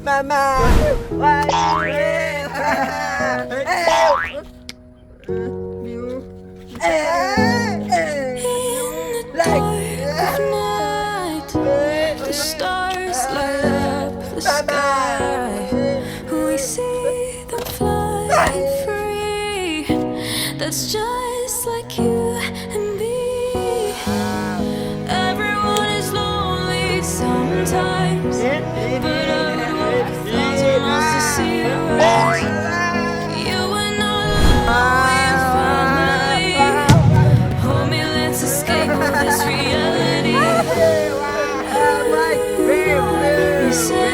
Mama! Why? The stars light up the sky. We see them flying free. That's just like you and me. Everyone is lonely sometimes, but I would walk 1,000 miles to see you rise. You were not alone, we found family. Hold me, let's escape all this reality. We said